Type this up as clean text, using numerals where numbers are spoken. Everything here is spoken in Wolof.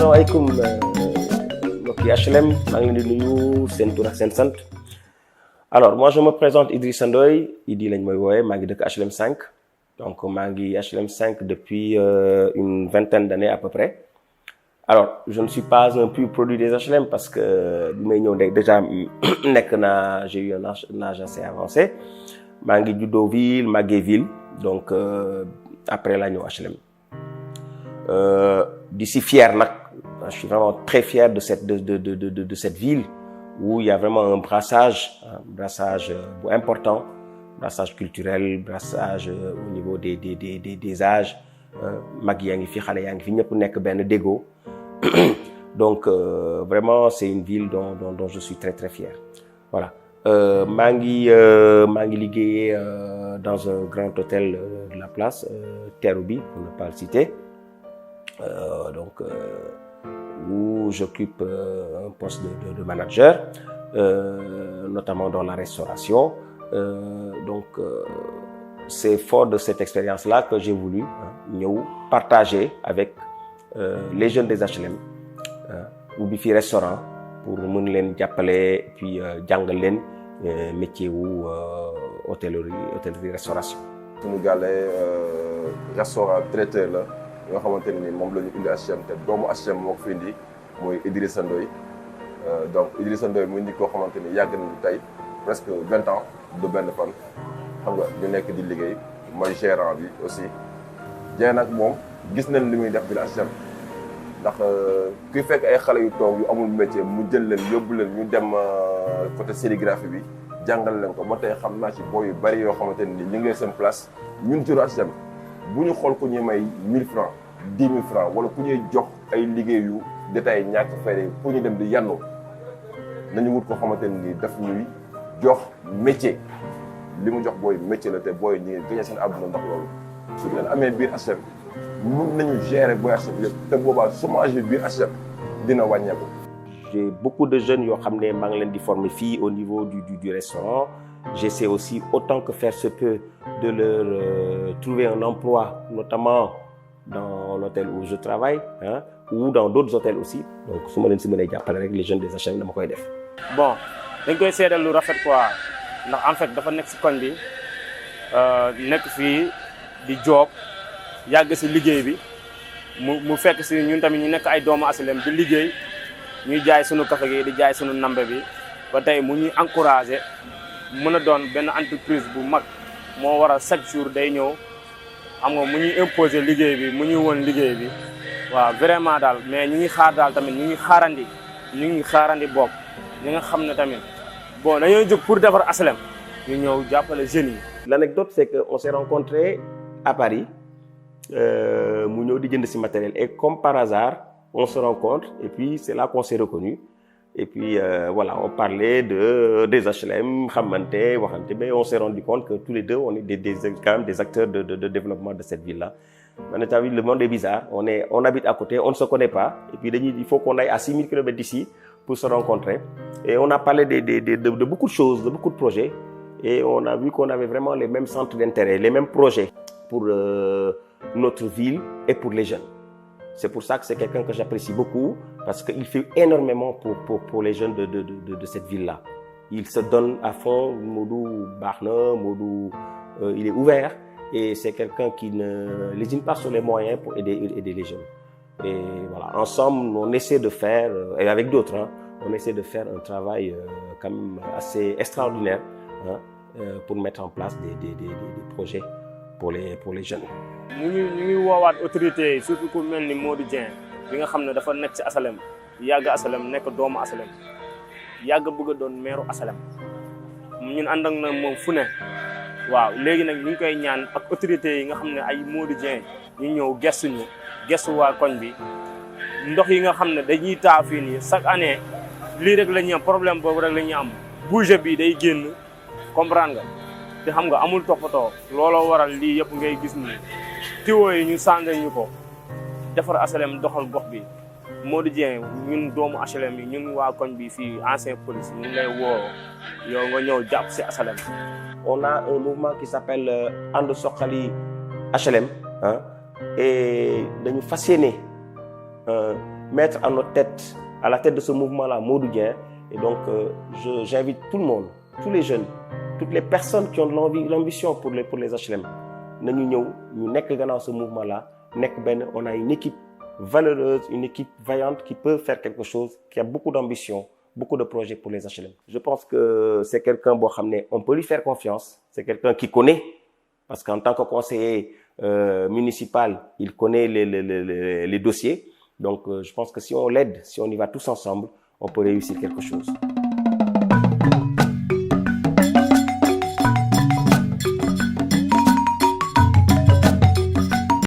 asalaamaaleykum mbokki HLM maa ngi leen di nuyu seen tur ak seen sant alors moi je me présente Idrissa Ndoye Idi lañ mooy wooye maa ngi dëkk HLM 5 donc maa ngi HLM 5 depuis une vingtaine d'années à peu près alors je ne suis pas un pur produit des HLM parce que bi may ñëw déjà nekk naa j'ai eu un âge assez avancé maa ngi juddoo ville màggee ville donc après la ñëw HLM d'ici fier nag je suis vraiment très fier de cette ville où il y a vraiment un brassage bu important brassage culturel brassage au niveau des âges mag yaa ngi fi xale yaa ngi fi ñëpp nekk benn déggoo donc vraiment c'est une ville dont je suis très très fier voilà maa ngi liggéeyee dans un grand hôtel de la place Terrou-Bi pour ne pas le citer donc où j'occupe un poste de manager notamment dans la restauration donc c'est fort de cette expérience-là que j'ai voulu ñëw partager avec les jeunes des HLM ubbi fi restaurant pour mën leen jàppale puis jàngal leen métier wu hôtellerie restauration. suñu gàlle restaurant traiteur la nga xamante ne ni moom la ñu indi HLM te doomu HLM moo ko fi indi mooy Idrissa Ndoye donc Idrissa Ndoye mu indi koo xamante ni yàgg nañu tey presque 20 ans du benn fan xam nga ñu nekk di liggéey mooy gérant bi aussi Dieng nag moom gis nañ li muy def bi la HLM ndax kuy fekk ay xale yu toog yu amul métier mu jël leen yóbbu leen ñu dem côté sérigraphie bi jàngal leen ko ba tey xam naa ci booy yu bari yoo xamante ni ñu ngi seen place ñun ci HLM bu ñu xool ku ñuy may 1000 francs 10 000 francs wala ku ñuy jox ay liggéey yu détail ñàkk fayda pour ñu dem di yannu nañu wut ko xamante ni daf ñuy jox métier li mu jox booy métier la te booy ñu ngi gagné seen àdduna ndax loolu su leen amee biir HLM mun nañu gérer booy HLM yëpp te boobaa chômage biir HLM dina wàññeeku. J'ai beaucoup de jeunes yoo xam ne maa ngi leen di former fii au niveau du restaurant j'essaie aussi autant que faire se peut de leur trouver un emploi notamment dans l'hôtel où je travaille ou dans d'autres hôtels aussi donc su ma leen si mënee jàppale rek les jeunes des HLM dama koy def. bon dañ koy seedal lu rafet quoi ndax en fait dafa nekk si koñ bi nekk fii di job yàgg si liggéey bi mu fekk si ñun tamit ñu nekk ay doomu HLM di liggéey ñuy jaay sunu café gi di jaay sunu nambe bi ba tey mu ñuy encouragé mën a doon benn entreprise bu mag moo waral chaque jour day ñëw xam nga mu ñuy imposer liggéey bi mu ñuy woon liggéey bi waaw vraiment daal mais ñu ngi xaar daal tamit ñu ngi xaarandi bopp ñi nga xam ne tamit bon dañoo jóg pour defar HLM ñu ñëw jàppale jeunes yi. L'anecdote c'est que on s'est rencontrés à Paris mu ñëw di jënd ci matériel et comme par hasard on se rencontre et puis c'est là qu'on s'est reconnus et puis voilà on parlait des HLM xamante waxante mais on s'est rendu compte que tous les deux on est quand même des acteurs de développement de cette ville-là. Maintenant le monde est bizarre on habite à côté on ne se connaît pas et puis il faut qu'on aille à 6000 km d'ici pour se rencontrer et on a parlé de beaucoup de choses de beaucoup de projets et on a vu qu'on avait vraiment les mêmes centres d'intérêt les mêmes projets pour notre ville et pour les jeunes. C'est pour ça que c'est quelqu'un que j'apprécie beaucoup parce qu'il fait énormément pour les jeunes de cette ville-là. Il se donne à fond. Modou baax na Modou il est ouvert et c'est quelqu'un qui ne lésine pas sur les moyens pour aider les jeunes. Et voilà, ensemble on essaie de faire et avec d'autres on essaie de faire un travail quand même assez extraordinaire pour mettre en place des projets pour les jeunes. ñu ngi woowaat autorités yi surtout ku mel ni Modou Dieng bi nga xam ne dafa nekk ci HLM yàgg HLM nekk doomu HLM yàgg bëgg a doon maire HLM ñun ànd ak na moom fu ne waaw léegi nag ñu ngi koy ñaan ak autorités yi nga xam ne ay Modou Dieng ñu ñëw gestu waa koñ bi ndox yi nga xam ne dañuy taa fii nii chaque année lii rek la ñuy am problème boobu rek la ñuy am bouger bi day génn comprendre nga te xam nga amul toppatoo looloo waral lii yëpp ngay gis ni tiwo yi ñu changé ñu ko defar HLM doxal gox bi Modou Dieng ñun doomu HLM yi ñun waa koñ bi fii ancien police ñu ngi lay woo yow nga ñëw jàpp si HLM. On a un mouvement qui s'appelle And Suxali HLM et dañu fas yéene mettre à la tête de ce mouvement-là, Modou Dieng. Et donc, j'invite tout le monde, tous les jeunes, toutes les personnes qui ont l'ambition pour les HLM. Nous sommes ce mouvement-là. On a une équipe valeureuse, une équipe vaillante qui peut faire quelque chose, qui a beaucoup d'ambition, beaucoup de projets pour les HLM. Je pense que c'est quelqu'un, on peut lui faire confiance. C'est quelqu'un qui connaît, parce qu'en tant que conseiller municipal, il connaît les dossiers. Donc, je pense que si on l'aide, si on y va tous ensemble, on peut réussir quelque chose.